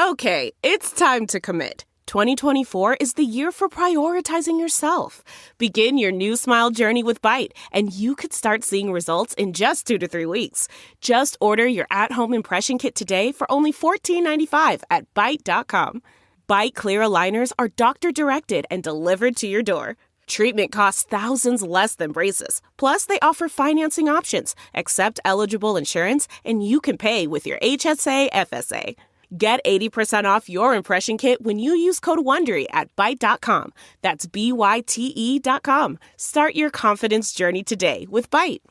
Okay, it's time to commit. 2024 is the year for prioritizing yourself. Begin your new smile journey with Byte, and you could start seeing results in just 2 to 3 weeks. Just order your at-home impression kit today for only $14.95 at Byte.com. Byte Clear aligners are doctor-directed and delivered to your door. Treatment costs thousands less than braces. Plus, they offer financing options, accept eligible insurance, and you can pay with your HSA FSA. Get 80% off your impression kit when you use code WONDERY at Byte.com. That's BYTE.com. Start your confidence journey today with Byte.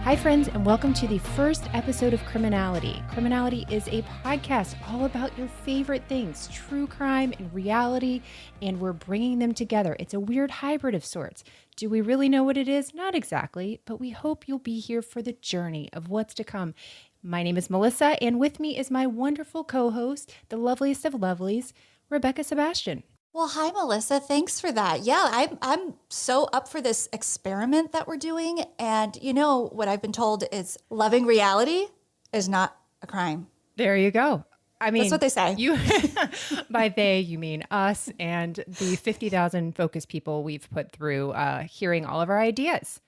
Hi, friends, and welcome to the first episode of Criminality. Criminality is a podcast all about your favorite things, true crime and reality, and we're bringing them together. It's a weird hybrid of sorts. Do we really know what it is? Not exactly, but we hope you'll be here for the journey of what's to come. My name is Melissa, and with me is my wonderful co-host, the loveliest of lovelies, Rebecca Sebastian. Well, hi, Melissa. Thanks for that. Yeah, I'm so up for this experiment that we're doing. And you know what I've been told is loving reality is not a crime. There you go. I mean, that's what they say. You, by they, you mean us and the 50,000 focus people we've put through hearing all of our ideas.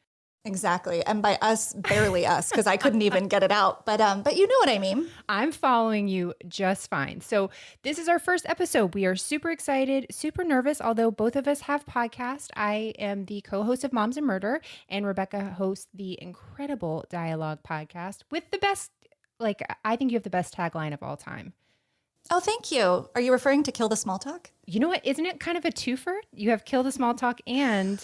Exactly. And by us, barely us, because I couldn't even get it out. But you know what I mean. I'm following you just fine. So this is our first episode. We are super excited, super nervous, although both of us have podcasts. I am the co-host of Moms and Murder, and Rebecca hosts the incredible Dialogue podcast with the best, I think you have the best tagline of all time. Oh, thank you. Are you referring to Kill the Small Talk? You know what? Isn't it kind of a twofer? You have Kill the Small Talk and...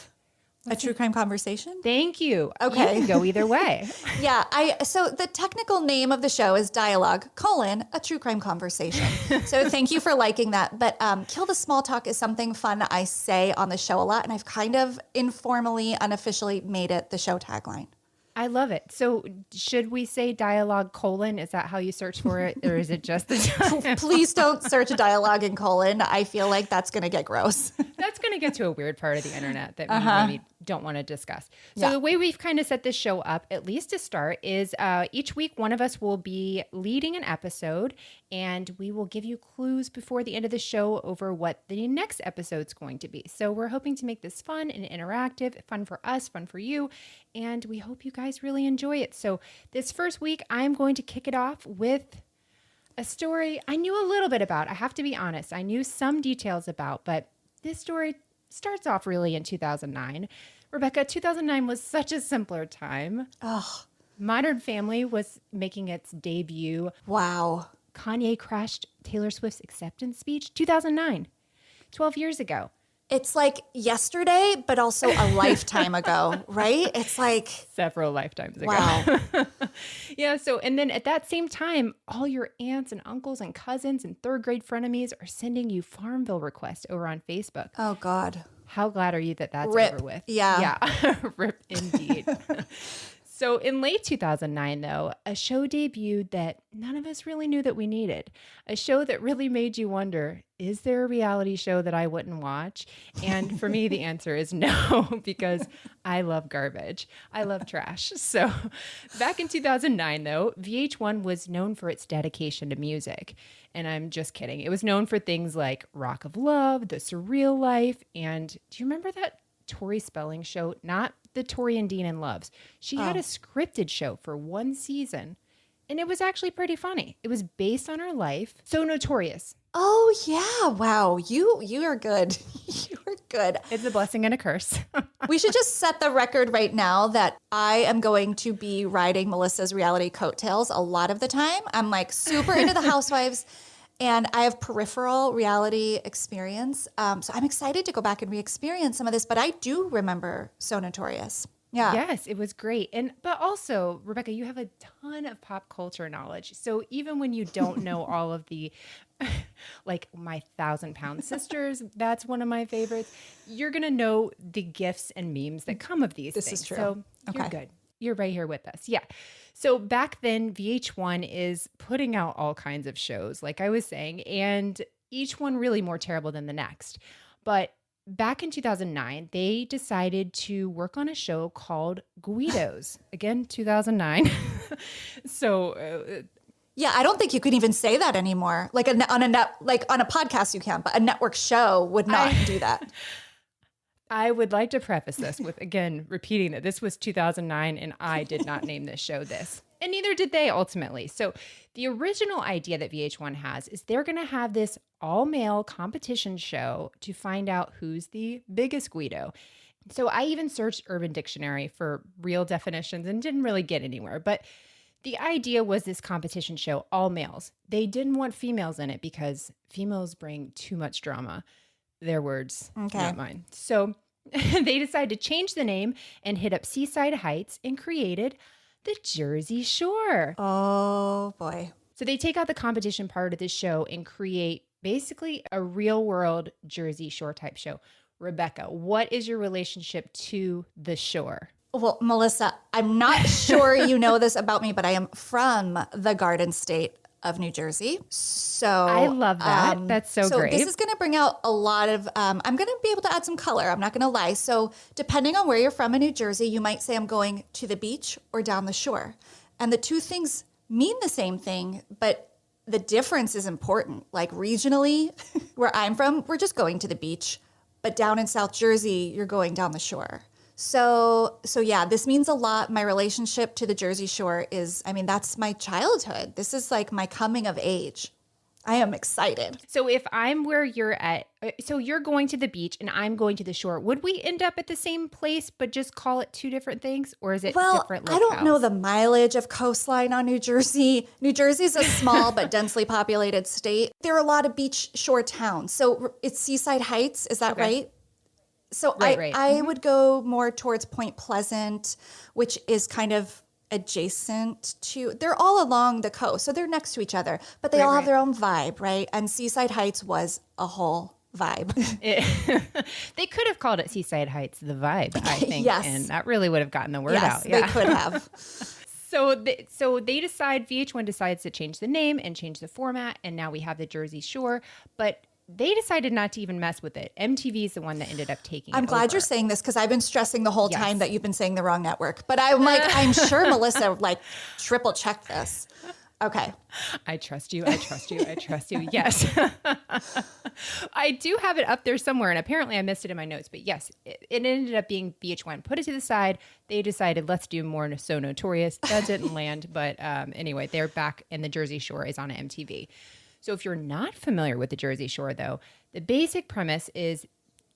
A true crime conversation? Thank you. Okay. You can go either way. Yeah. So the technical name of the show is Dialogue, a true crime conversation. So thank you for liking that. But Kill the Small Talk is something fun I say on the show a lot. And I've kind of informally, unofficially made it the show tagline. I love it. So should we say Dialogue : Is that how you search for it? Or is it just the Please don't search a Dialogue in : I feel like that's going to get gross. That's going to get to a weird part of the internet that we maybe don't want to discuss. So the way we've kind of set this show up, at least to start, is each week one of us will be leading an episode, and we will give you clues before the end of the show over what the next episode's going to be. So we're hoping to make this fun and interactive, fun for us, fun for you, and we hope you guys really enjoy it. So this first week, I'm going to kick it off with a story I knew a little bit about. I have to be honest. I knew some details about, but this story starts off really in 2009. Rebecca, 2009 was such a simpler time. Oh, Modern Family was making its debut. wow. Kanye crashed Taylor Swift's acceptance speech, 2009, 12 years ago. It's like yesterday, but also a lifetime ago, right? It's like several lifetimes ago. Wow. Yeah. So, and then at that same time, all your aunts and uncles and cousins and third grade frenemies are sending you Farmville requests over on Facebook. Oh, God. How glad are you that that's Rip. over with? Yeah. Yeah. Rip indeed. So in late 2009, though, a show debuted that none of us really knew that we needed. A show that really made you wonder, is there a reality show that I wouldn't watch? And for me, the answer is no, because I love garbage. I love trash. So back in 2009, though, VH1 was known for its dedication to music. And I'm just kidding. It was known for things like Rock of Love, The Surreal Life, and do you remember that Tori Spelling show? Not the Tori and Dean in Loves. She had a scripted show for one season, and it was actually pretty funny. It was based on her life. So Notorious. Oh, yeah. Wow. You are good. You are good. It's a blessing and a curse. We should just set the record right now that I am going to be riding Melissa's reality coattails a lot of the time. I'm like super into the Housewives, and I have peripheral reality experience. So I'm excited to go back and re-experience some of this, but I do remember So Notorious. Yeah. Yes, it was great. But also, Rebecca, you have a ton of pop culture knowledge. So even when you don't know all of the like my 1,000-pound sisters, that's one of my favorites. You're going to know the gifs and memes that come of these This things. is true. So you're Okay. good. You're right here with us. Yeah. So back then, VH1 is putting out all kinds of shows, like I was saying, and each one really more terrible than the next. But back in 2009, they decided to work on a show called Guidos. Again, 2009. So Yeah, I don't think you can even say that anymore. Like on a podcast you can, but a network show would not do that. I would like to preface this with, again, repeating that this was 2009 and I did not name this show this. And neither did they ultimately. So the original idea that VH1 has is they're going to have this all-male competition show to find out who's the biggest Guido. So I even searched Urban Dictionary for real definitions and didn't really get anywhere. But the idea was this competition show, all males. They didn't want females in it because females bring too much drama. Their words, not mine. So they decided to change the name and hit up Seaside Heights and created the Jersey Shore. Oh, boy. So they take out the competition part of this show and create basically a real world Jersey Shore type show. Rebecca, what is your relationship to the shore? Well, Melissa, I'm not sure you know this about me, but I am from the Garden State of New Jersey. So I love that. That's so great. This is going to bring out a lot of, I'm going to be able to add some color. I'm not going to lie. So depending on where you're from in New Jersey, you might say I'm going to the beach or down the shore. And the two things mean the same thing, but the difference is important. Like regionally, where I'm from, we're just going to the beach. But down in South Jersey, you're going down the shore. So yeah, this means a lot. My relationship to the Jersey Shore is, I mean, that's my childhood. This is like my coming of age. I am excited. So if I'm where you're at, so you're going to the beach and I'm going to the shore, would we end up at the same place, but just call it two different things? Or is it different locales? I don't know the mileage of coastline on New Jersey. New Jersey is a small but densely populated state. There are a lot of beach shore towns. So it's Seaside Heights. Is that right? So Right. I would go more towards Point Pleasant, which is kind of adjacent to, they're all along the coast. So they're next to each other, but they all have their own vibe, right? And Seaside Heights was a whole vibe. They could have called it Seaside Heights, the vibe, I think. Yes. And that really would have gotten the word out. Yes, they could have. So they decide, VH1 decides to change the name and change the format. And now we have the Jersey Shore. But they decided not to even mess with it. MTV is the one that ended up taking it I'm glad over. you're saying this because I've been stressing the whole time that you've been saying the wrong network. But I'm like, I'm sure Melissa like triple checked this. Okay. I trust you. Yes. I do have it up there somewhere, and apparently I missed it in my notes. But yes, it ended up being VH1. Put it to the side. They decided, let's do more So Notorious. That didn't land. But anyway, they're back, and the Jersey Shore is on MTV. So if you're not familiar with the Jersey Shore, though, the basic premise is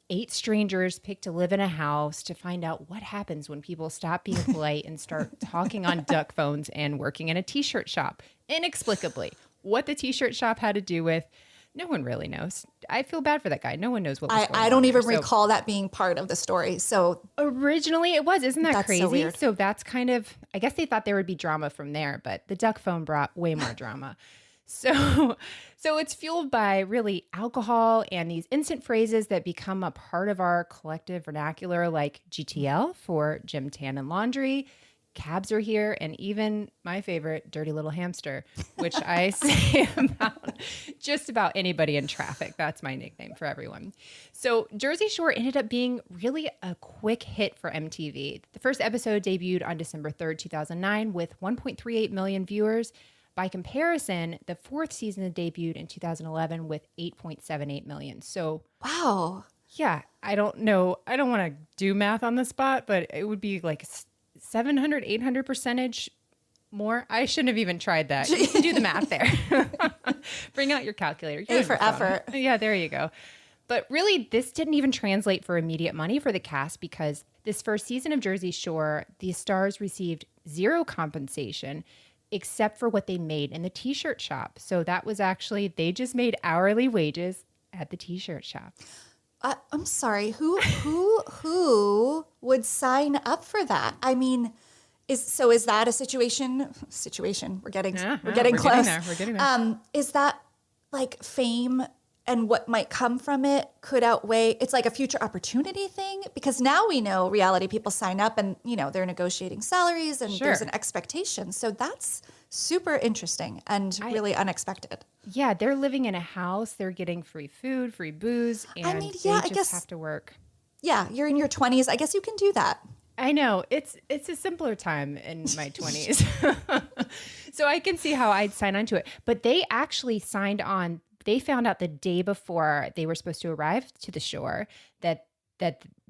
8 strangers pick to live in a house to find out what happens when people stop being polite and start talking on duck phones and working in a t-shirt shop. Inexplicably. What the t-shirt shop had to do with, no one really knows. I feel bad for that guy. No one knows what was going on. I don't even there. recall that being part of the story. So originally it was. Isn't that that's crazy? so weird. So that's kind of, I guess they thought there would be drama from there, but the duck phone brought way more drama. So it's fueled by really alcohol and these instant phrases that become a part of our collective vernacular, like GTL for gym, tan, and laundry. Cabs are here, and even my favorite, dirty little hamster, which I say about just about anybody in traffic. That's my nickname for everyone. So Jersey Shore ended up being really a quick hit for MTV. The first episode debuted on December 3rd, 2009 with 1.38 million viewers. By comparison, the 4th season debuted in 2011 with 8.78 million. So, wow. Yeah, I don't know. I don't want to do math on the spot, but it would be like 700, 800% more. I shouldn't have even tried that. You can do the math there. Bring out your calculator. A for effort. Yeah, there you go. But really, this didn't even translate for immediate money for the cast because this first season of Jersey Shore, the stars received 0 compensation except for what they made in the t-shirt shop. So that was actually, they just made hourly wages at the t-shirt shop. I'm sorry. Who would sign up for that? I mean, is that a situation? We're getting close. We're getting there. Is that like fame and what might come from it could outweigh? It's like a future opportunity thing, because now we know reality people sign up and they're negotiating salaries and there's an expectation. So that's super interesting and really unexpected. Yeah, they're living in a house. They're getting free food, free booze, and they just have to work. Yeah, you're in your 20s. I guess you can do that. I know. It's a simpler time in my 20s. So I can see how I'd sign on to it. But they actually signed on. They found out the day before they were supposed to arrive to the shore that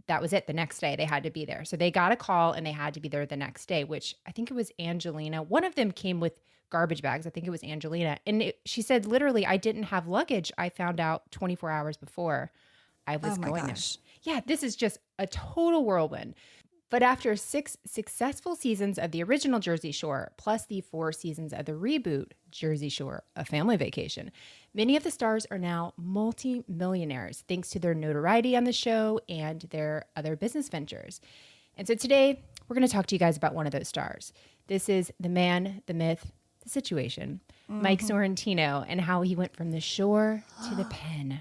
was it. The next day they had to be there. So they got a call and they had to be there the next day, which I think it was Angelina. One of them came with garbage bags. I think it was Angelina. And she said, literally, I didn't have luggage. I found out 24 hours before I was going there. Yeah, this is just a total whirlwind. But after 6 successful seasons of the original Jersey Shore, plus the 4 seasons of the reboot Jersey Shore, A Family Vacation, many of the stars are now multi-millionaires thanks to their notoriety on the show and their other business ventures. And so today, we're going to talk to you guys about one of those stars. This is the man, the myth, the situation, Mike Sorrentino, and how he went from the shore to the pen.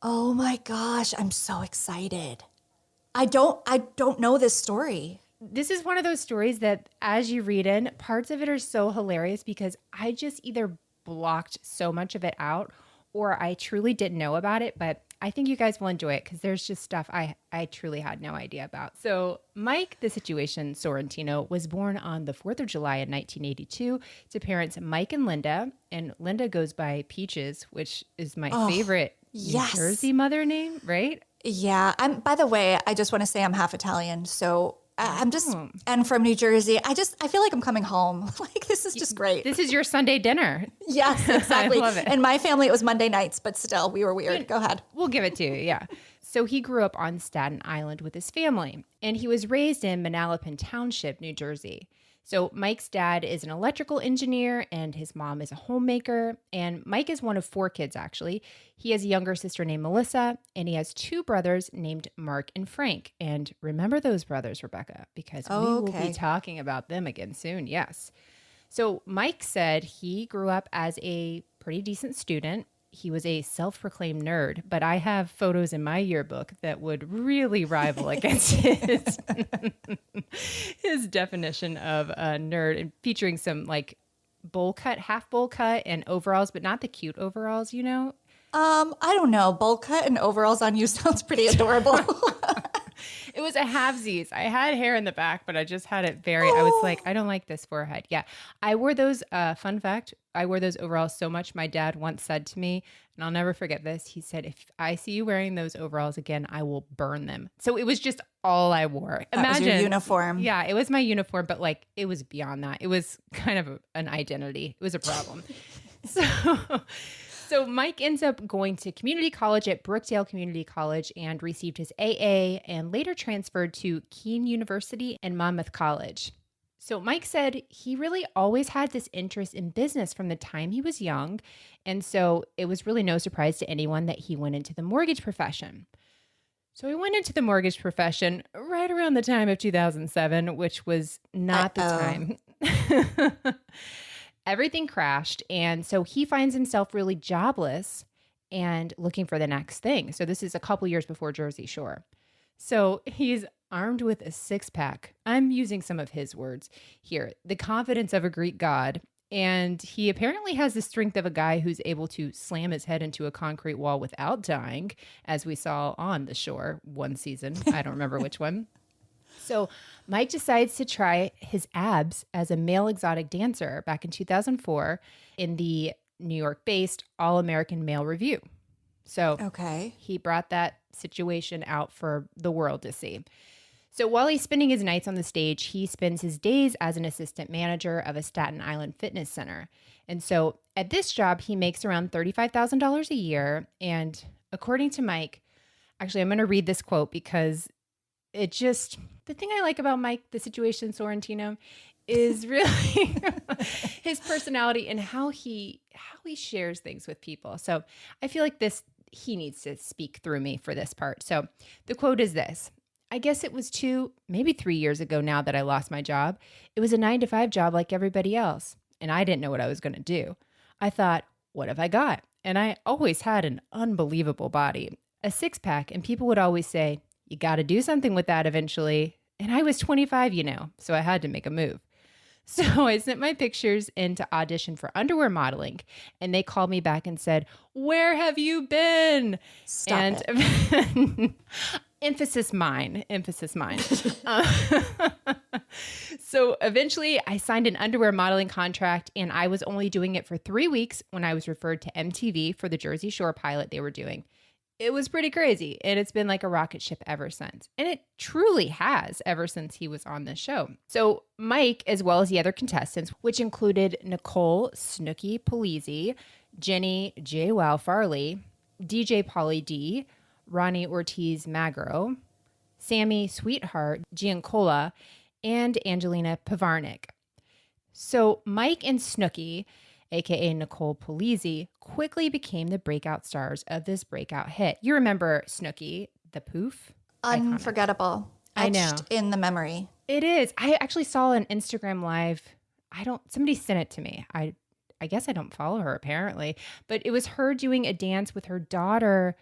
Oh my gosh, I'm so excited. I don't know this story. This is one of those stories that as you read in, parts of it are so hilarious because I just either blocked so much of it out or I truly didn't know about it, but I think you guys will enjoy it because there's just stuff I truly had no idea about. So Mike, the situation Sorrentino, was born on the 4th of July in 1982 to parents Mike and Linda, and Linda goes by Peaches, which is my favorite New Jersey mother name, right? Yeah. By the way, I just want to say I'm half Italian, so and from New Jersey. I feel like I'm coming home. Like, this is just great. This is your Sunday dinner. Yes, exactly. I love it. In my family, it was Monday nights, but still, we were weird. Go ahead. We'll give it to you, yeah. So he grew up on Staten Island with his family, and he was raised in Manalapan Township, New Jersey. So Mike's dad is an electrical engineer and his mom is a homemaker. And Mike is one of 4 kids, actually. He has a younger sister named Melissa, and he has 2 brothers named Mark and Frank. And remember those brothers, Rebecca, because we will be talking about them again soon. Yes. So Mike said he grew up as a pretty decent student. He was a self-proclaimed nerd, but I have photos in my yearbook that would really rival against his definition of a nerd, and featuring some like half bowl cut and overalls, but not the cute overalls, I don't know. Bowl cut and overalls on you sounds pretty adorable. It was a halvesies. I had hair in the back, but I just had it I was like, I don't like this forehead. Yeah. I wore those, fun fact, I wore those overalls so much. My dad once said to me, and I'll never forget this, he said, if I see you wearing those overalls again, I will burn them. So it was just all I wore. That was your uniform. Yeah, it was my uniform, but like it was beyond that. It was kind of an identity. It was a problem. So Mike ends up going to community college at Brookdale Community College and received his AA and later transferred to Keene University and Monmouth College. So Mike said he really always had this interest in business from the time he was young. And so it was really no surprise to anyone that he went into the mortgage profession. So he went into the mortgage profession right around the time of 2007, which was not the time. Everything crashed, and so he finds himself really jobless and looking for the next thing. So this is a couple years before Jersey Shore. So he's armed with a 6-pack. I'm using some of his words here. The confidence of a Greek god. And he apparently has the strength of a guy who's able to slam his head into a concrete wall without dying, as we saw on the shore one season. I don't remember which one. So Mike decides to try his abs as a male exotic dancer back in 2004 in the New York-based All-American Male Review. So he brought that situation out for the world to see. So while he's spending his nights on the stage, he spends his days as an assistant manager of a Staten Island fitness center. And so at this job, he makes around $35,000 a year. And according to Mike, actually, I'm going to read this quote because the thing I like about Mike, the situation Sorrentino, is really his personality and how he shares things with people. So I feel like he needs to speak through me for this part. So the quote is this. I guess it was 2, maybe 3 years ago now that I lost my job. It was a 9-to-5 job like everybody else, and I didn't know what I was going to do. I thought, what have I got? And I always had an unbelievable body, a six-pack, and people would always say, you got to do something with that eventually. And I was 25, so I had to make a move. So I sent my pictures in to audition for underwear modeling, and they called me back and said, where have you been? Stop it. Emphasis mine. So eventually I signed an underwear modeling contract, and I was only doing it for 3 weeks when I was referred to MTV for the Jersey Shore pilot they were doing. It was pretty crazy, and it's been like a rocket ship ever since. And it truly has ever since he was on the show. So Mike, as well as the other contestants, which included Nicole Snooki Polizzi, Jenny J. Wow Farley, DJ Polly D, Ronnie Ortiz Magro, Sammy Sweetheart Giancola, and Angelina Pavarnik. So Mike and Snooki, aka Nicole Polizzi, quickly became the breakout stars of this breakout hit. You remember Snooki, the poof? Unforgettable. I know. Etched in the memory. It is. I actually saw an Instagram live. Somebody sent it to me. I guess I don't follow her apparently, but it was her doing a dance with her daughter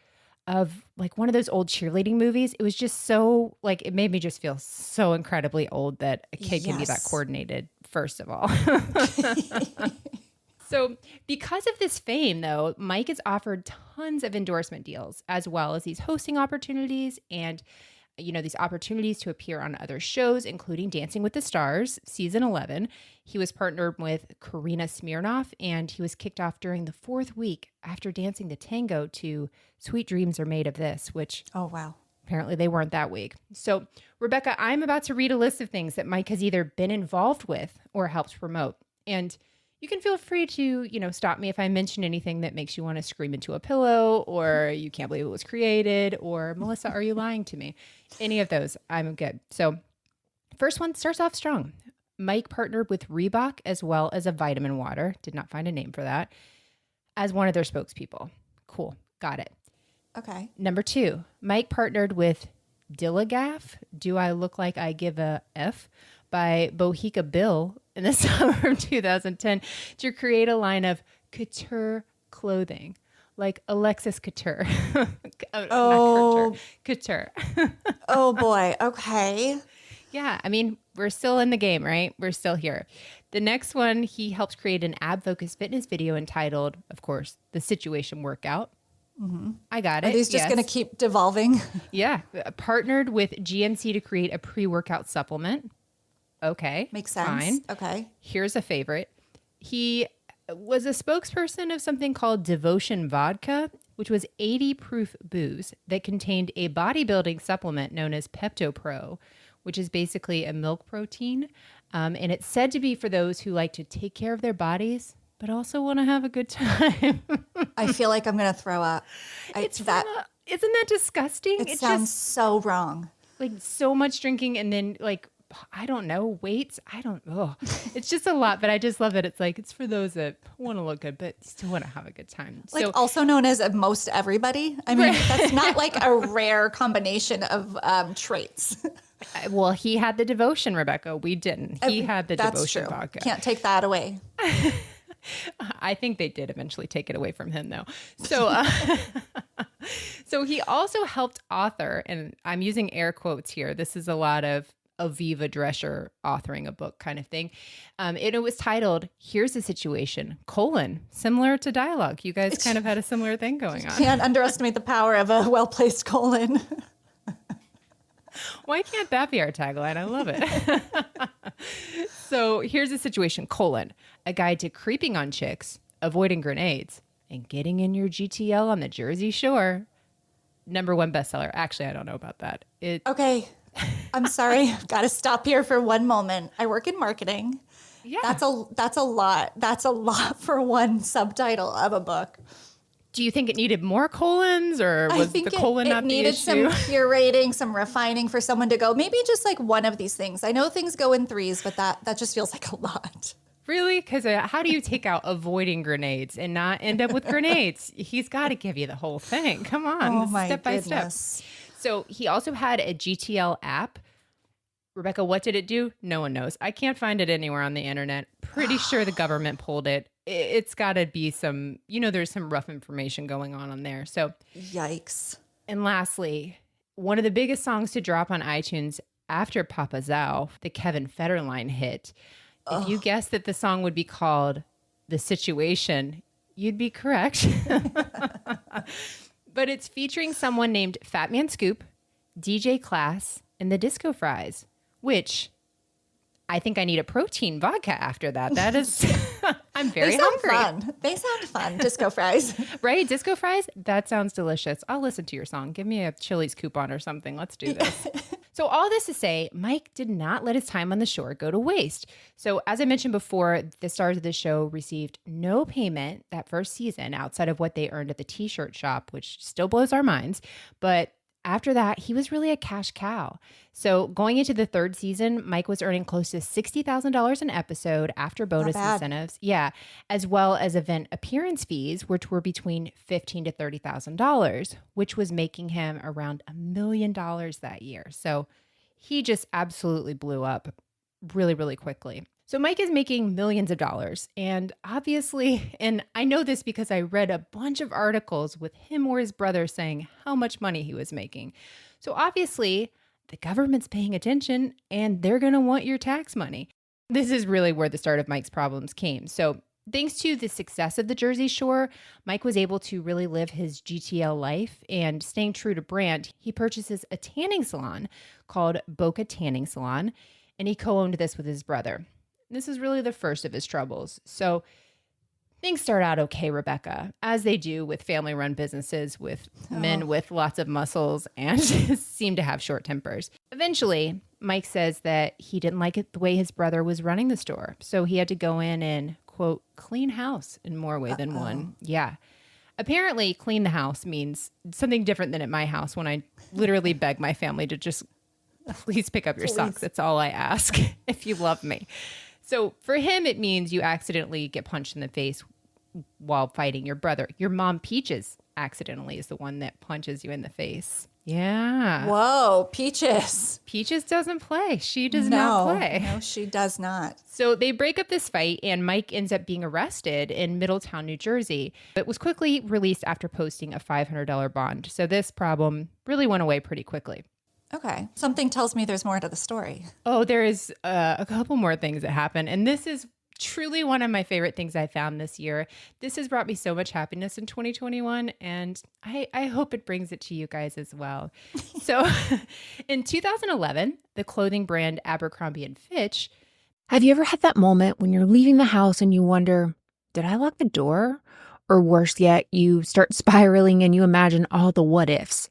of like one of those old cheerleading movies. It was just so like, it made me just feel so incredibly old that a kid can be that coordinated, first of all. So because of this fame, though, Mike is offered tons of endorsement deals, as well as these hosting opportunities and, these opportunities to appear on other shows, including Dancing with the Stars, season 11. He was partnered with Karina Smirnoff, and he was kicked off during the 4th week after dancing the tango to Sweet Dreams Are Made of This, which... Oh, wow. Apparently they weren't that week. So, Rebecca, I'm about to read a list of things that Mike has either been involved with or helped promote. And you can feel free to, stop me if I mention anything that makes you want to scream into a pillow, or you can't believe it was created, or Melissa, are you lying to me? Any of those, I'm good. So first one starts off strong. Mike partnered with Reebok as well as a vitamin water. Did not find a name for that. As one of their spokespeople. Cool. Got it. Okay. Number 2, Mike partnered with Dillagaff, Do I Look Like I Give a F, by Bohica Bill in the summer of 2010 to create a line of couture clothing, like Alexis Couture. Couture. Oh boy. Okay. Yeah. I mean, we're still in the game, right? We're still here. The next one, he helped create an ab-focused fitness video entitled, of course, The Situation Workout. Mm-hmm. I got it. Are these just going to keep devolving? Yeah. Partnered with GNC to create a pre-workout supplement. Okay. Makes sense. Fine. Okay. Here's a favorite. He was a spokesperson of something called Devotion Vodka, which was 80 proof booze that contained a bodybuilding supplement known as Pepto Pro, which is basically a milk protein. And it's said to be for those who like to take care of their bodies, but also want to have a good time. I feel like I'm going to throw up. Isn't that disgusting? It sounds so wrong. Like so much drinking and then like, I don't know, weights. It's just a lot, but I just love that it's like, it's for those that want to look good, but still want to have a good time. Like also known as most everybody. I mean, that's not like a rare combination of traits. Well, he had the devotion, Rebecca. We didn't. He had the devotion vodka. Can't take that away. I think they did eventually take it away from him, though. So, so he also helped author, and I'm using air quotes here. This is a lot of Aviva Drescher authoring a book kind of thing. It was titled, Here's the Situation, similar to dialogue. You guys kind of had a similar thing going on. Can't underestimate the power of a well-placed colon. Why can't that be our tagline? I love it. So here's the situation, a guide to creeping on chicks, avoiding grenades, and getting in your GTL on the Jersey Shore. #1 bestseller. Actually, I don't know about that. Okay. I'm sorry. I've got to stop here for one moment. I work in marketing. Yeah. That's a lot. That's a lot for one subtitle of a book. Do you think it needed more colons, or was the colon not the issue? It needed some curating, some refining for someone to go, maybe just like one of these things. I know things go in threes, but that just feels like a lot. Really? Because how do you take out avoiding grenades and not end up with grenades? He's got to give you the whole thing. Come on. Oh, This is my step by step. goodness. So he also had a GTL app. Rebecca, what did it do? No one knows. I can't find it anywhere on the internet. Pretty sure the government pulled it. It's got to be some, there's some rough information going on there. So, Yikes. and lastly, one of the biggest songs to drop on iTunes after Papa Zao, the Kevin Federline hit. If you guessed that the song would be called The Situation, you'd be correct. But it's featuring someone named Fat Man Scoop, DJ Class, and the Disco Fries, which I think I need a protein vodka after that. That is, I'm very hungry. Fun. They sound fun. Disco fries. Right? Disco Fries? That sounds delicious. I'll listen to your song. Give me a Chili's coupon or something. Let's do this. So all this to say, Mike did not let his time on the shore go to waste. So as I mentioned before, the stars of the show received no payment that first season outside of what they earned at the t-shirt shop, which still blows our minds. But after that, he was really a cash cow. So going into the third season, Mike was earning close to $60,000 an episode after bonus incentives. Yeah, as well as event appearance fees, which were between $15,000 to $30,000, which was making him around $1 million that year. So he just absolutely blew up really, really quickly. So Mike is making millions of dollars. And obviously, and I know this because I read a bunch of articles with him or his brother saying how much money he was making. So obviously, the government's paying attention and they're going to want your tax money. This is really where the start of Mike's problems came. So thanks to the success of the Jersey Shore, Mike was able to really live his GTL life, and staying true to brand, he purchases a tanning salon called Boca Tanning Salon, and he co-owned this with his brother. This is really the first of his troubles. So things start out okay, Rebecca, as they do with family-run businesses with men with lots of muscles and seem to have short tempers. Eventually, Mike says that he didn't like it the way his brother was running the store. So he had to go in and, quote, clean house in more ways than one. Yeah. Apparently, clean the house means something different than at my house when I literally beg my family to just please pick up your socks. That's all I ask if you love me. So for him, it means you accidentally get punched in the face while fighting your brother. Your mom, Peaches, accidentally is the one that punches you in the face. Yeah. Whoa, Peaches. Peaches doesn't play. She does not play. No, she does not. So they break up this fight, and Mike ends up being arrested in Middletown, New Jersey, but was quickly released after posting a $500 bond. So this problem really went away pretty quickly. Okay. Something tells me there's more to the story. Oh, there is a couple more things that happen. And this is truly one of my favorite things I found this year. This has brought me so much happiness in 2021, and I hope it brings it to you guys as well. So in 2011, the clothing brand Abercrombie & Fitch. Have you ever had that moment when you're leaving the house and you wonder, did I lock the door? Or worse yet, you start spiraling and you imagine all the what ifs.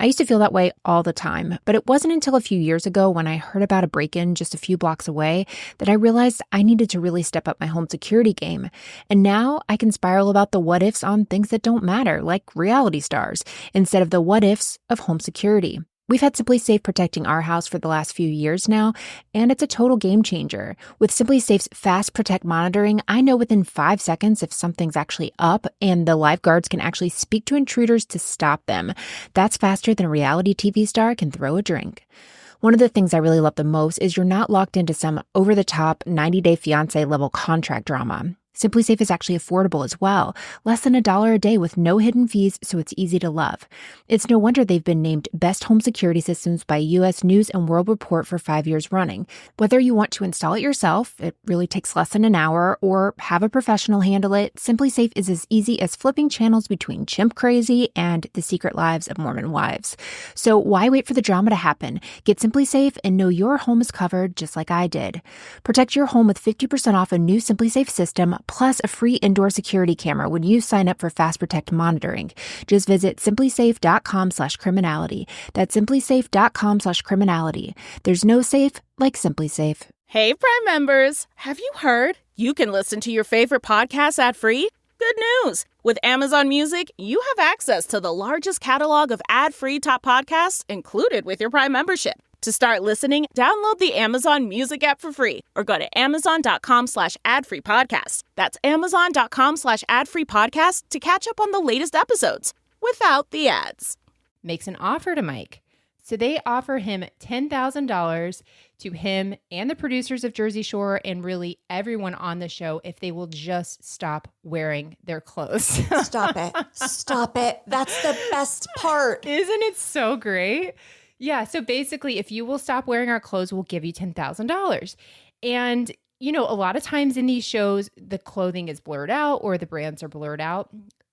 I used to feel that way all the time, but it wasn't until a few years ago when I heard about a break-in just a few blocks away that I realized I needed to really step up my home security game. And now I can spiral about the what-ifs on things that don't matter, like reality stars, instead of the what-ifs of home security. We've had SimpliSafe protecting our house for the last few years now, and it's a total game changer. With SimpliSafe's Fast Protect monitoring, I know within 5 seconds if something's actually up, and the lifeguards can actually speak to intruders to stop them. That's faster than a reality TV star can throw a drink. One of the things I really love the most is you're not locked into some over-the-top 90-day fiancé level contract drama. SimpliSafe is actually affordable as well, less than $1 a day with no hidden fees, so it's easy to love. It's no wonder they've been named Best Home Security Systems by U.S. News & World Report for 5 years running. Whether you want to install it yourself, it really takes less than an hour, or have a professional handle it, SimpliSafe is as easy as flipping channels between Chimp Crazy and The Secret Lives of Mormon Wives. So why wait for the drama to happen? Get SimpliSafe and know your home is covered just like I did. Protect your home with 50% off a new SimpliSafe system, plus a free indoor security camera when you sign up for Fast Protect monitoring. Just visit simplysafe.com/criminality. That's simplysafe.com/criminality. There's no safe like SimpliSafe. Hey, Prime members, have you heard? You can listen to your favorite podcasts ad-free? Good news! With Amazon Music, you have access to the largest catalog of ad-free top podcasts included with your Prime membership. To start listening, download the Amazon Music app for free or go to amazon.com/ad-free podcast. That's amazon.com/ad-free podcast to catch up on the latest episodes without the ads. Makes an offer to Mike. So they offer him $10,000 to him and the producers of Jersey Shore and really everyone on the show if they will just stop wearing their clothes. Stop it. Stop it. That's the best part. Isn't it so great? Yeah. So basically, if you will stop wearing our clothes, we'll give you $10,000. And, you know, a lot of times in these shows, the clothing is blurred out or the brands are blurred out.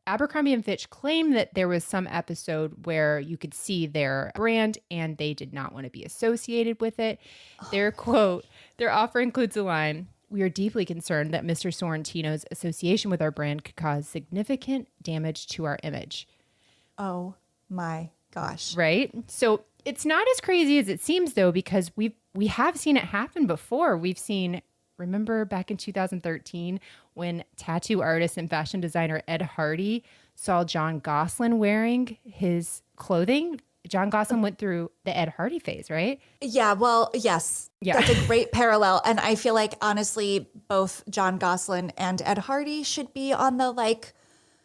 Abercrombie and Fitch claimed that there was some episode where you could see their brand and they did not want to be associated with it. Their quote, their offer includes a line, "We are deeply concerned that Mr. Sorrentino's association with our brand could cause significant damage to our image." Oh my gosh. Right? So it's not as crazy as it seems, though, because we have seen it happen before. We've seen, remember back in 2013 when tattoo artist and fashion designer Ed Hardy saw John Gosselin wearing his clothing? John Gosselin went through the Ed Hardy phase, right? Yeah, well, yes. Yeah. That's a great parallel. And I feel like, honestly, both John Gosselin and Ed Hardy should be on the, like,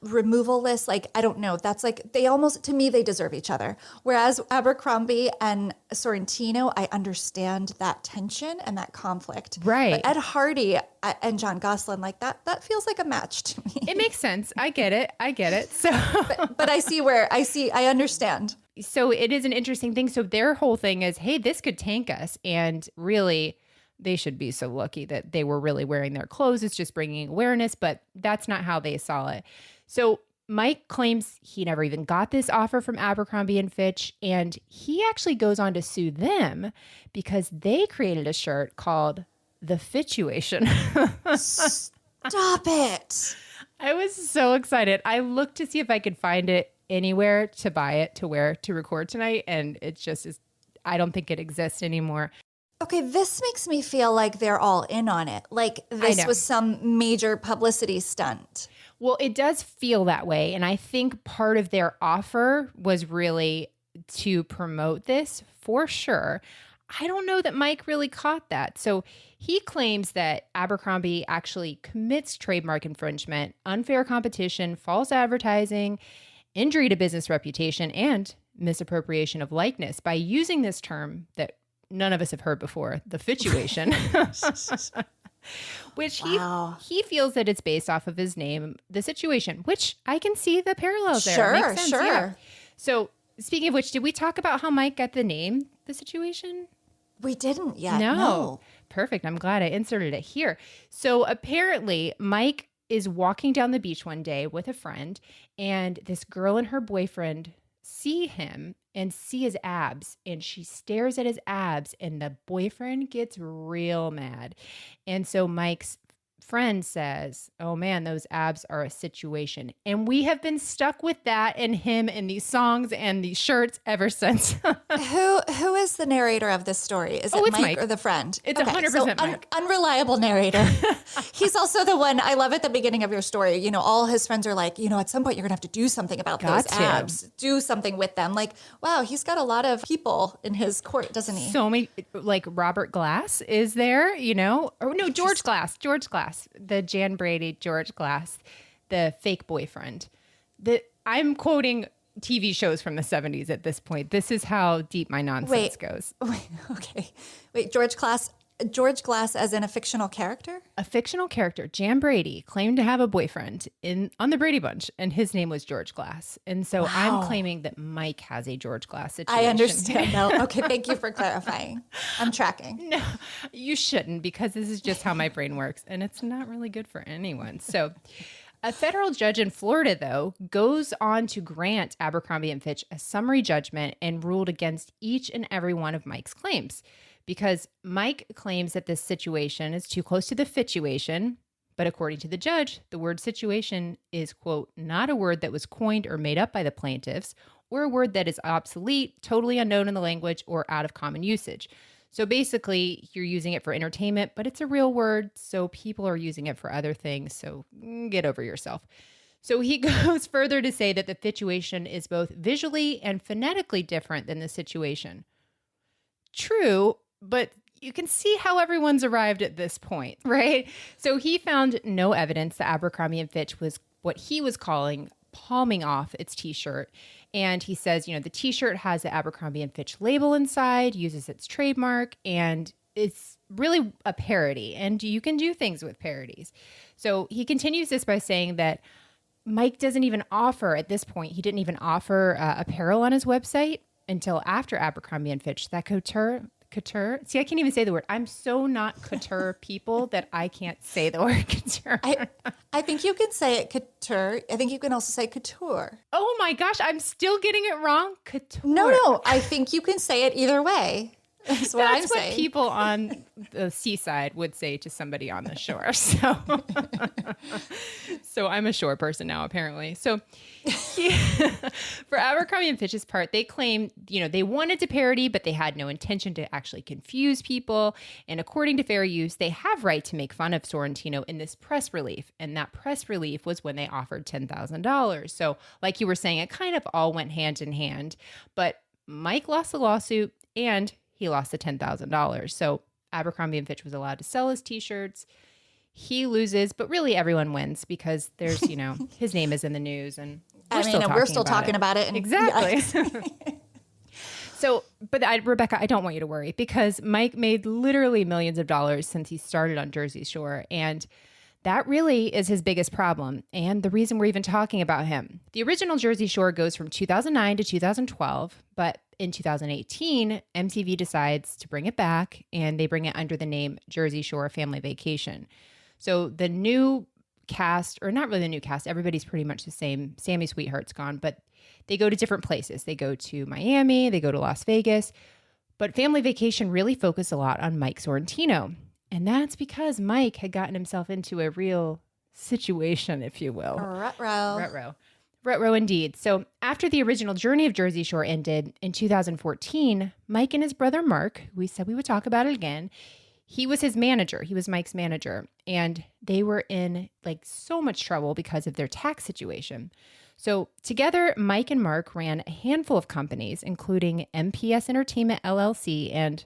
removal list. Like, I don't know. That's like, they almost, to me, they deserve each other. Whereas Abercrombie and Sorrentino, I understand that tension and that conflict. Right. But Ed Hardy and John Gosselin, like that feels like a match to me. It makes sense. I get it. So, but I understand. So it is an interesting thing. So their whole thing is, hey, this could tank us. And really, they should be so lucky that they were really wearing their clothes. It's just bringing awareness, but that's not how they saw it. So Mike claims he never even got this offer from Abercrombie and Fitch, and he actually goes on to sue them because they created a shirt called The Fituation. Stop it. I was so excited. I looked to see if I could find it anywhere to buy it, to wear, to record tonight, and it just is, I don't think it exists anymore. Okay, this makes me feel like they're all in on it. Like this was some major publicity stunt. Well, it does feel that way. And I think part of their offer was really to promote this for sure. I don't know that Mike really caught that. So he claims that Abercrombie actually commits trademark infringement, unfair competition, false advertising, injury to business reputation, and misappropriation of likeness by using this term that none of us have heard before, the fituation. Which he feels that it's based off of his name, The Situation, which I can see the parallels there. Sure, Makes sense, sure. yeah. So speaking of which, did we talk about how Mike got the name, The Situation? We didn't yet. No. Perfect. I'm glad I inserted it here. So apparently Mike is walking down the beach one day with a friend, and this girl and her boyfriend see him and see his abs, and she stares at his abs, and the boyfriend gets real mad. And so Mike's friend says, "Oh man, those abs are a situation." And we have been stuck with that and him in these songs and these shirts ever since. Who is the narrator of this story? Is it it's Mike Mike or the friend? It's 100% Mike. Unreliable narrator. He's also the one, I love at the beginning of your story, you know, all his friends are like, you know, at some point you're going to have to do something about those abs. Do something with them. Like, wow, he's got a lot of people in his court, doesn't he? So many, like Robert Glass is there, you know? Or no, George Glass. The Jan Brady, George Glass, the fake boyfriend. I'm quoting TV shows from the 70s at this point. This is how deep my nonsense goes. Wait, George Glass as in a fictional character? A fictional character, Jan Brady, claimed to have a boyfriend on the Brady Bunch, and his name was George Glass. And so I'm claiming that Mike has a George Glass situation. I understand now. Okay, thank you for clarifying. I'm tracking. No, you shouldn't, because this is just how my brain works, and it's not really good for anyone. So a federal judge in Florida, though, goes on to grant Abercrombie and Fitch a summary judgment and ruled against each and every one of Mike's claims. Because Mike claims that this situation is too close to the fituation, but according to the judge, the word situation is, quote, not a word that was coined or made up by the plaintiffs, or a word that is obsolete, totally unknown in the language, or out of common usage. So basically, you're using it for entertainment, but it's a real word, so people are using it for other things, so get over yourself. So he goes further to say that the fituation is both visually and phonetically different than the situation. true, but you can see how everyone's arrived at this point, right? So he found no evidence that Abercrombie & Fitch was what he was calling palming off its t-shirt. And he says, the t-shirt has the Abercrombie & Fitch label inside, uses its trademark, and it's really a parody. And you can do things with parodies. So he continues this by saying that Mike doesn't even offer, at this point, he didn't even offer apparel on his website until after Abercrombie & Fitch. That couture. See, I can't even say the word. I'm so not couture people that I can't say the word couture. I think you can say it couture. I think you can also say couture. Oh my gosh, I'm still getting it wrong. Couture. No. I think you can say it either way. That's what I'm saying. That's what people on the seaside would say to somebody on the shore. So, so I'm a shore person now, apparently. So for Abercrombie & Fitch's part, they claim, they wanted to parody, but they had no intention to actually confuse people. And according to fair use, they have right to make fun of Sorrentino in this press relief. And that press relief was when they offered $10,000. So like you were saying, it kind of all went hand in hand. But Mike lost the lawsuit and he lost the $10,000. So Abercrombie & Fitch was allowed to sell his t-shirts. He loses, but really everyone wins because there's, his name is in the news and we're still talking about it. And exactly. Yeah. So, but Rebecca, I don't want you to worry because Mike made literally millions of dollars since he started on Jersey Shore. And that really is his biggest problem and the reason we're even talking about him. The original Jersey Shore goes from 2009 to 2012, but in 2018, MTV decides to bring it back and they bring it under the name Jersey Shore Family Vacation. So the new cast, or not really the new cast, everybody's pretty much the same. Sammy Sweetheart's gone, but they go to different places. They go to Miami, they go to Las Vegas, but Family Vacation really focused a lot on Mike Sorrentino. And that's because Mike had gotten himself into a real situation, if you will. Ruh-roh indeed. So after the original journey of Jersey Shore ended in 2014, Mike and his brother Mark, we said we would talk about it again, he was his manager. He was Mike's manager. And they were in so much trouble because of their tax situation. So together, Mike and Mark ran a handful of companies, including MPS Entertainment LLC and,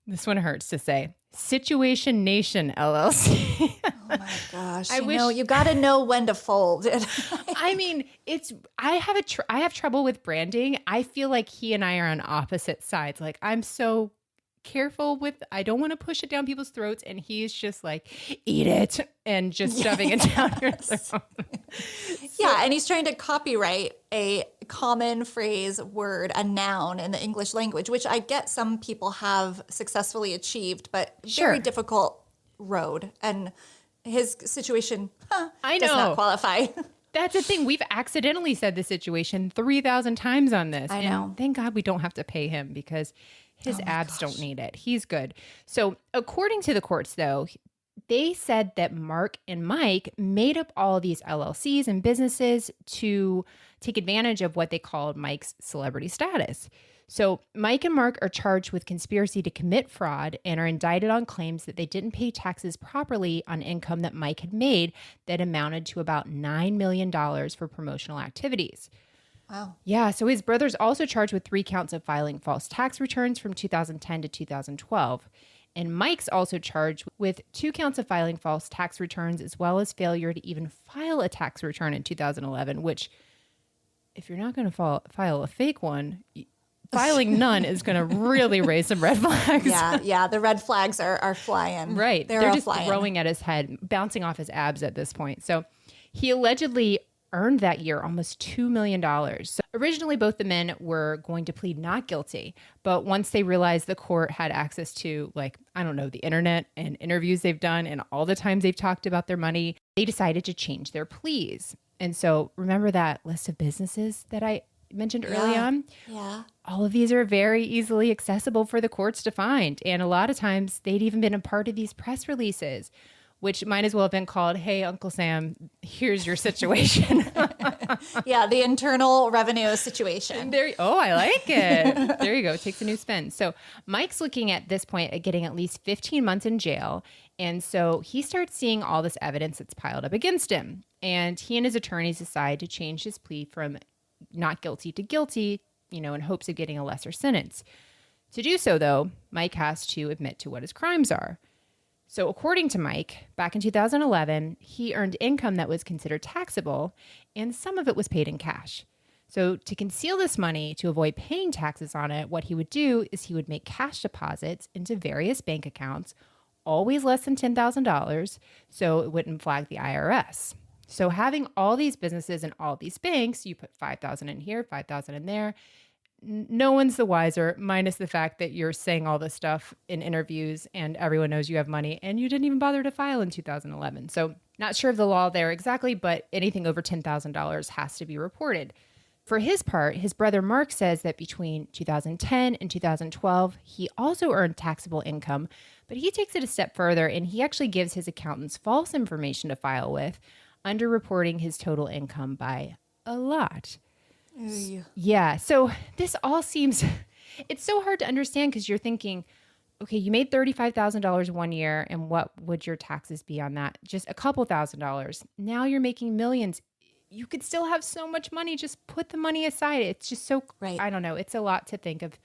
this one hurts to say, Situation Nation LLC. Oh my gosh! You got to know when to fold it. I mean, I have trouble with branding. I feel like he and I are on opposite sides. I'm so careful with. I don't want to push it down people's throats, and he's just eat it and just shoving it down your throat. Yeah, and he's trying to copyright a common phrase, word, a noun in the English language, which I get some people have successfully achieved, but very difficult road. And his situation does not qualify. That's the thing. We've accidentally said the situation 3,000 times on this. I know. And thank God we don't have to pay him because his abs don't need it. He's good. So according to the courts, though, they said that Mark and Mike made up all of these LLCs and businesses to take advantage of what they called Mike's celebrity status. So Mike and Mark are charged with conspiracy to commit fraud and are indicted on claims that they didn't pay taxes properly on income that Mike had made that amounted to about $9 million for promotional activities. Wow. Yeah, so his brother's also charged with 3 counts of filing false tax returns from 2010 to 2012. And Mike's also charged with 2 counts of filing false tax returns as well as failure to even file a tax return in 2011, which if you're not going to file a fake one, filing none is going to really raise some red flags. Yeah, the red flags are flying. Right. They're just flying. throwing at his head, bouncing off his abs at this point. So he allegedly earned that year almost $2 million. So originally, both the men were going to plead not guilty. But once they realized the court had access to, the internet and interviews they've done and all the times they've talked about their money, they decided to change their pleas. And so remember that list of businesses that I mentioned early on? Yeah. All of these are very easily accessible for the courts to find. And a lot of times they'd even been a part of these press releases, which might as well have been called, "Hey, Uncle Sam, here's your situation." Yeah, the internal revenue situation. I like it. There you go. It takes a new spin. So Mike's looking at this point at getting at least 15 months in jail. And so he starts seeing all this evidence that's piled up against him. And he and his attorneys decide to change his plea from not guilty to guilty, in hopes of getting a lesser sentence. To do so, though, Mike has to admit to what his crimes are. So according to Mike, back in 2011, he earned income that was considered taxable, and some of it was paid in cash. So to conceal this money, to avoid paying taxes on it, what he would do is he would make cash deposits into various bank accounts, always less than $10,000, so it wouldn't flag the IRS. So having all these businesses and all these banks, you put $5,000 in here, $5,000 in there. No one's the wiser, minus the fact that you're saying all this stuff in interviews and everyone knows you have money and you didn't even bother to file in 2011. So not sure of the law there exactly, but anything over $10,000 has to be reported. For his part, his brother Mark says that between 2010 and 2012, he also earned taxable income, but he takes it a step further and he actually gives his accountants false information to file with, underreporting his total income by a lot. Yeah. So this all seems, it's so hard to understand because you're thinking, okay, you made $35,000 one year and what would your taxes be on that? Just a couple $1,000s. Now you're making millions. You could still have so much money. Just put the money aside. It's just so, right. I don't know. It's a lot to think of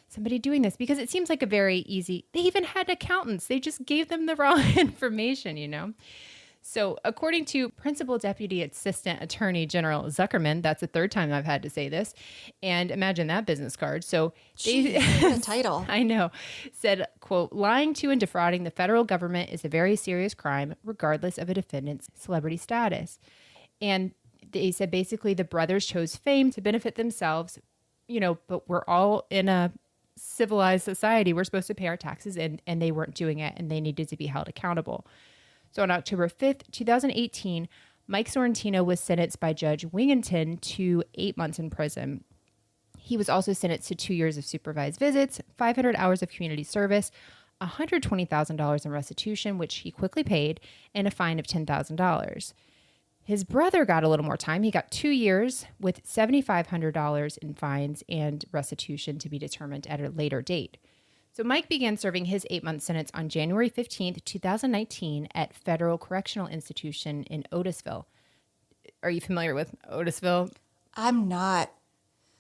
somebody doing this because it seems like a very easy, they even had accountants. They just gave them the wrong information, you know? So according to Principal Deputy Assistant Attorney General Zuckerman, that's the third time I've had to say this, and imagine that business card. So they, the title. I know, said, quote, lying to and defrauding the federal government is a very serious crime, regardless of a defendant's celebrity status. And they said basically the brothers chose fame to benefit themselves, you know, but we're all in a civilized society. We're supposed to pay our taxes and they weren't doing it and they needed to be held accountable. So on October 5th, 2018, Mike Sorrentino was sentenced by Judge Wingington to 8 months in prison. He was also sentenced to 2 years of supervised visits, 500 hours of community service, $120,000 in restitution, which he quickly paid, and a fine of $10,000. His brother got a little more time. He got 2 years with $7,500 in fines and restitution to be determined at a later date. So Mike began serving his 8-month sentence on January 15th, 2019 at Federal Correctional Institution in Otisville. Are you familiar with Otisville? I'm not.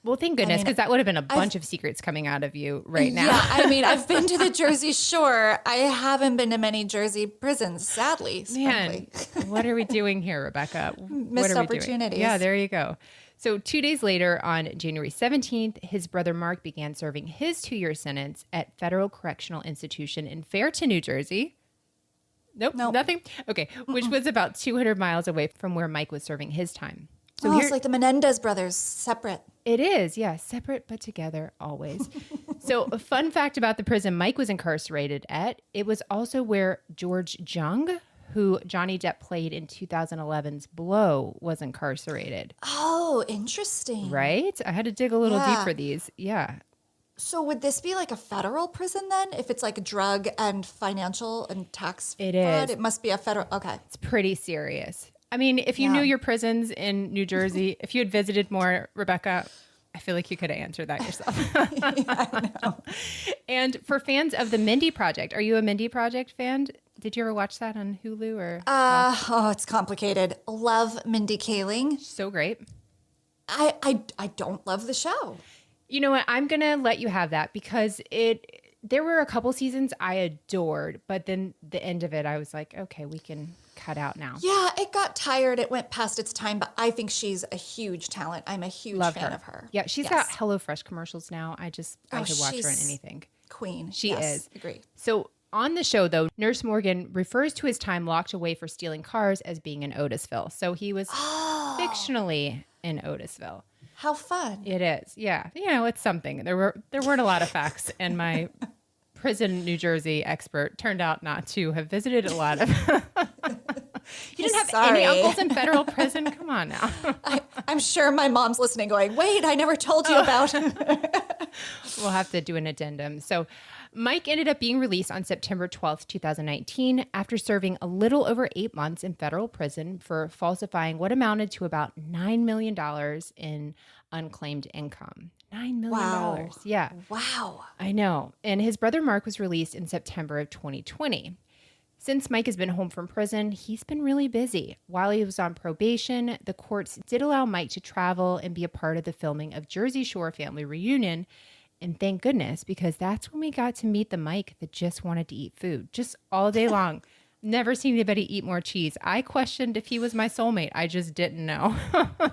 Well, thank goodness, because that would have been a bunch of secrets coming out of you right now. Yeah, I mean, I've been to the Jersey Shore. I haven't been to many Jersey prisons, sadly. Man, what are we doing here, Rebecca? Missed opportunities. Yeah, there you go. So 2 days later, on January 17th, his brother Mark began serving his 2-year sentence at Federal Correctional Institution in Fairton, New Jersey. Nope. Nothing? Okay, which was about 200 miles away from where Mike was serving his time. So it's like the Menendez brothers, separate. It is, yeah, separate but together always. So a fun fact about the prison Mike was incarcerated at, it was also where George Jung, who Johnny Depp played in 2011's Blow, was incarcerated. Oh, interesting. Right? I had to dig a little deep for these. Yeah. So would this be like a federal prison then? If it's like drug and financial and tax fraud? It must be a federal. Okay. It's pretty serious. I mean, if you knew your prisons in New Jersey, if you had visited more, Rebecca, I feel like you could have answered that yourself. I know. And for fans of the Mindy Project, are you a Mindy Project fan? Did you ever watch that on Hulu or? It's complicated. Love Mindy Kaling. So great. I don't love the show. You know what? I'm going to let you have that because there were a couple seasons I adored, but then the end of it, I was like, okay, we can cut out now. Yeah, it got tired. It went past its time, but I think she's a huge talent. I'm a huge fan of her. Yeah, she's got HelloFresh commercials now. I could watch her in anything. Queen. She is. Agree. So on the show, though, Nurse Morgan refers to his time locked away for stealing cars as being in Otisville. So he was fictionally in Otisville. How fun. It is. Yeah. You know, it's something. There weren't a lot of facts, and my prison New Jersey expert turned out not to have visited a lot of You didn't have any uncles in federal prison? Come on now. I'm sure my mom's listening going, wait, I never told you about We'll have to do an addendum. So Mike ended up being released on September 12th, 2019, after serving a little over 8 months in federal prison for falsifying what amounted to about $9 million in unclaimed income. $9 million. Wow. Yeah. Wow. I know. And his brother Mark was released in September of 2020. Since Mike has been home from prison, he's been really busy. While he was on probation, the courts did allow Mike to travel and be a part of the filming of Jersey Shore Family Reunion. And thank goodness, because that's when we got to meet the Mike that just wanted to eat food, just all day long. Never seen anybody eat more cheese. I questioned if he was my soulmate. I just didn't know.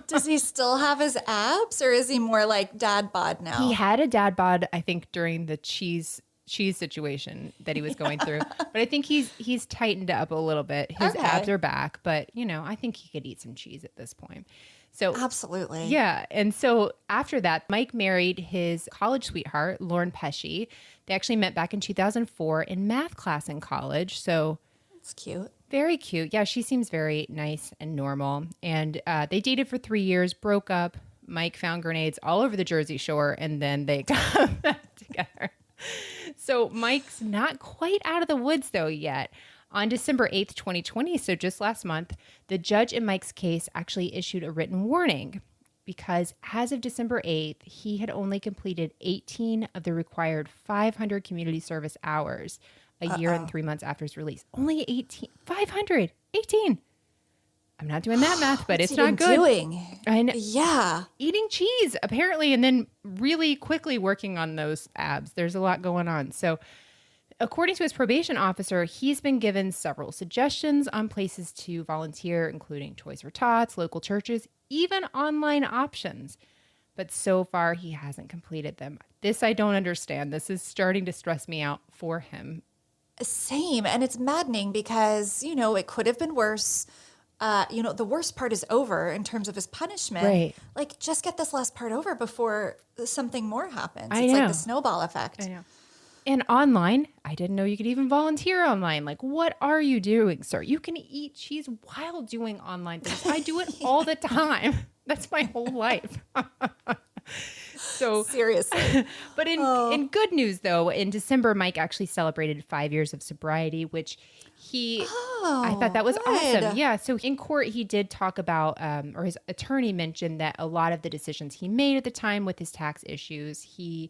Does he still have his abs, or is he more like dad bod now? He had a dad bod, I think, during the cheese situation that he was going through. But I think he's tightened up a little bit. His abs are back, but I think he could eat some cheese at this point. So absolutely. Yeah. And so after that, Mike married his college sweetheart, Lauren Pesci. They actually met back in 2004 in math class in college. So it's cute. Very cute. Yeah, she seems very nice and normal. And they dated for 3 years, broke up. Mike found grenades all over the Jersey Shore, and then they got back together. So Mike's not quite out of the woods, though, yet. On December 8th, 2020, so just last month, the judge in Mike's case actually issued a written warning because as of December 8th, he had only completed 18 of the required 500 community service hours a year and 3 months after his release. Only 18, 500, 18. I'm not doing that math, but it's not good. Yeah. Eating cheese, apparently, and then really quickly working on those abs. There's a lot going on. So according to his probation officer, he's been given several suggestions on places to volunteer, including Toys for Tots, local churches, even online options. But so far, he hasn't completed them. This I don't understand. This is starting to stress me out for him. Same. And it's maddening because, it could have been worse. The worst part is over in terms of his punishment. Right. Like, just get this last part over before something more happens. I It's know. like the snowball effect. I know. And online, I didn't know you could even volunteer online. Like, what are you doing, sir? You can eat cheese while doing online things. I do it all the time. That's my whole life. So seriously. But in good news, though, in December, Mike actually celebrated 5 years of sobriety, which I thought that was awesome. Yeah. So in court, he did talk about, or his attorney mentioned that a lot of the decisions he made at the time with his tax issues, he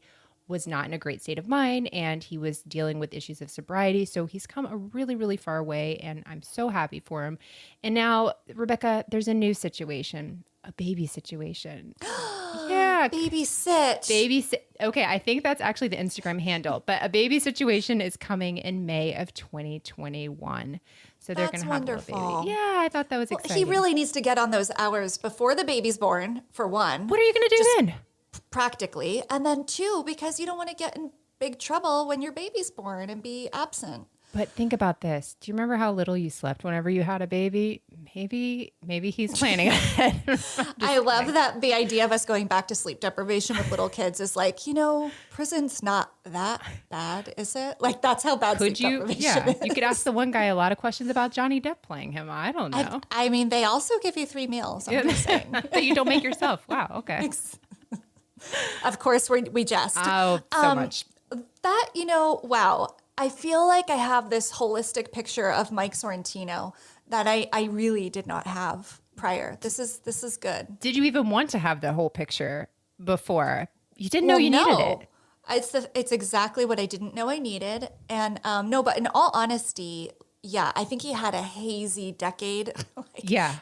was not in a great state of mind and he was dealing with issues of sobriety. So he's come a really, really far way and I'm so happy for him. And now, Rebecca, there's a new situation, a baby situation. Yeah. Babysit. Okay, I think that's actually the Instagram handle, but a baby situation is coming in May of 2021. So they're going to have wonderful. a little baby. Yeah, I thought that was exciting. He really needs to get on those hours before the baby's born, for one. What are you going to do then? Practically. And then two, because you don't want to get in big trouble when your baby's born and be absent. But think about this. Do you remember how little you slept whenever you had a baby? Maybe he's planning ahead. I love that the idea of us going back to sleep deprivation with little kids is like, prison's not that bad, is it? Like, that's how bad sleep deprivation is. You could ask the one guy a lot of questions about Johnny Depp playing him. I don't know. I mean, they also give you 3 meals. I'm just saying. That you don't make yourself. Wow, okay. Of course, we jest. Oh, so much. That, wow. I feel like I have this holistic picture of Mike Sorrentino that I really did not have prior. This is good. Did you even want to have the whole picture before? You didn't know you needed it. It's exactly what I didn't know I needed. And but in all honesty, yeah, I think he had a hazy decade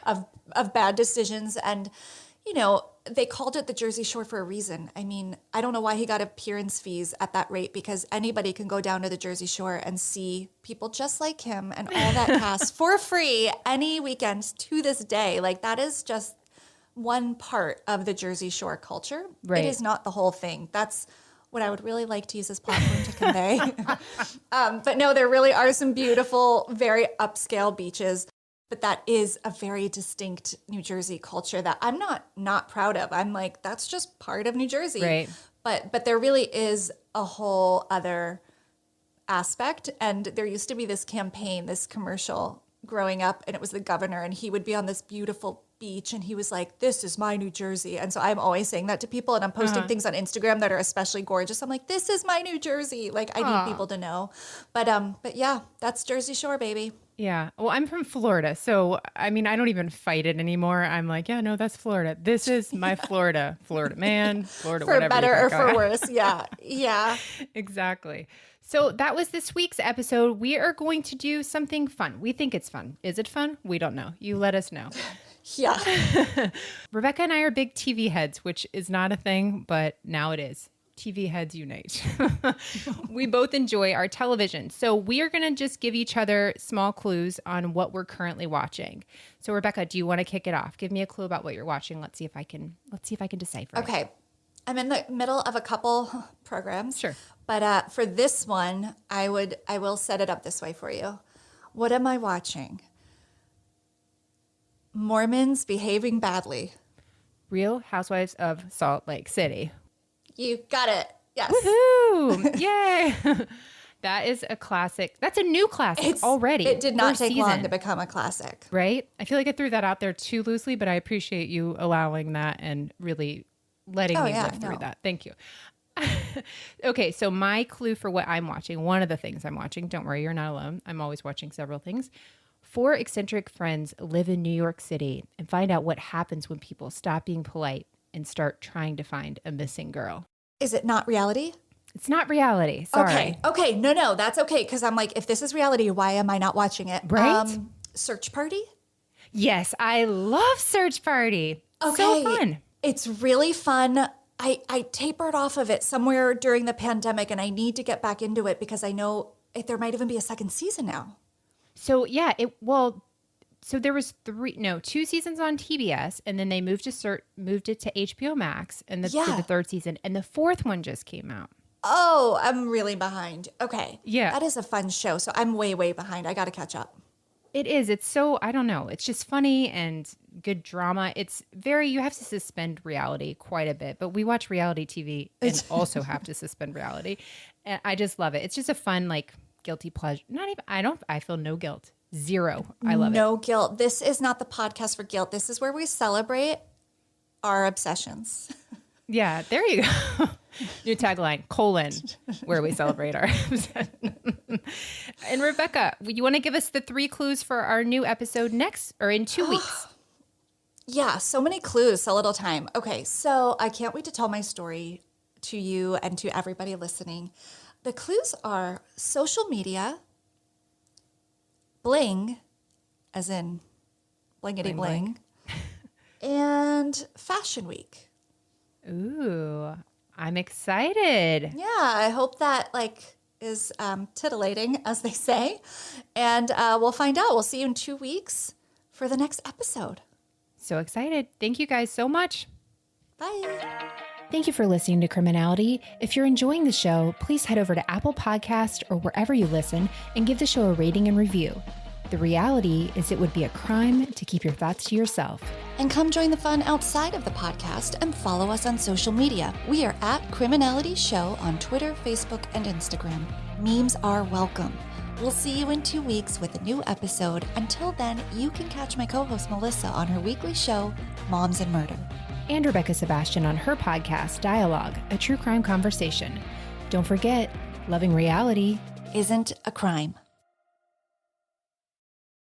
of bad decisions. And, they called it the Jersey Shore for a reason. I mean, I don't know why he got appearance fees at that rate because anybody can go down to the Jersey Shore and see people just like him and all that cast for free any weekend to this day. Like, that is just one part of the Jersey Shore culture. Right. It is not the whole thing. That's what I would really like to use this platform to convey. But no, there really are some beautiful, very upscale beaches. But that is a very distinct New Jersey culture that I'm not proud of. I'm like, that's just part of New Jersey. Right. But there really is a whole other aspect. And there used to be this campaign, this commercial growing up, and it was the governor, and he would be on this beautiful beach, and he was like, this is my New Jersey. And so I'm always saying that to people, and I'm posting things on Instagram that are especially gorgeous. I'm like, this is my New Jersey. Like, I need people to know. But yeah, that's Jersey Shore, baby. Yeah. Well, I'm from Florida. So, I mean, I don't even fight it anymore. I'm like, yeah, no, that's Florida. This is my Florida man, Florida, for whatever. For better or for worse. Yeah. Yeah. Exactly. So that was this week's episode. We are going to do something fun. We think it's fun. Is it fun? We don't know. You let us know. Yeah. Rebecca and I are big TV heads, which is not a thing, but now it is. TV heads unite. We both enjoy our television. So we are going to just give each other small clues on what we're currently watching. So Rebecca, do you want to kick it off? Give me a clue about what you're watching. Let's see if I can decipher it. Okay. I'm in the middle of a couple programs. Sure. But for this one, I will set it up this way for you. What am I watching? Mormons behaving badly. Real Housewives of Salt Lake City. You got it. Yes. Woohoo! Yay! That is a classic. That's a new classic already. It did not First take season, long to become a classic. right? I feel like I threw that out there too loosely, but I appreciate you allowing that and really letting me live through that. Thank you. Okay, so my clue for what I'm watching, one of the things I'm watching, don't worry, you're not alone. I'm always watching several things. 4 eccentric friends live in New York City and find out what happens when people stop being polite and start trying to find a missing girl. Is it not reality? It's not reality. Sorry. Okay. No, that's okay. Because I'm like, if this is reality, why am I not watching it? Right? Search Party? Yes, I love Search Party. Okay. So fun. It's really fun. I tapered off of it somewhere during the pandemic, and I need to get back into it because I know there might even be a second season now. So yeah, so there was 2 seasons on TBS, and then they moved it to HBO Max, and for the 3rd season, and the 4th one just came out. Oh, I'm really behind. Okay. Yeah. That is a fun show. So I'm way, way behind. I got to catch up. It is. It's so, I don't know. It's just funny and good drama. You have to suspend reality quite a bit, but we watch reality TV and also have to suspend reality. And I just love it. It's just a fun, like, guilty pleasure. I feel no guilt. Zero. I love it. No guilt. This is not the podcast for guilt. This is where we celebrate our obsessions. Yeah, there you go. New tagline, : where we celebrate our And Rebecca, you want to give us the 3 clues for our new episode next or in 2 weeks? Yeah, so many clues, so little time. Okay, so I can't wait to tell my story to you and to everybody listening. The clues are social media, bling, as in blingity bling, and Fashion Week. Ooh, I'm excited. Yeah, I hope that is titillating, as they say. And we'll find out. We'll see you in 2 weeks for the next episode. So excited. Thank you guys so much. Bye. Thank you for listening to Criminality. If you're enjoying the show, please head over to Apple Podcast or wherever you listen and give the show a rating and review. The reality is it would be a crime to keep your thoughts to yourself. And come join the fun outside of the podcast and follow us on social media. We are at Criminality Show on Twitter, Facebook, and Instagram. Memes are welcome. We'll see you in 2 weeks with a new episode. Until then, you can catch my co-host Melissa on her weekly show, Moms and Murder. And Rebecca Sebastian on her podcast, Dialogue, a true crime conversation. Don't forget, loving reality Isn't a crime.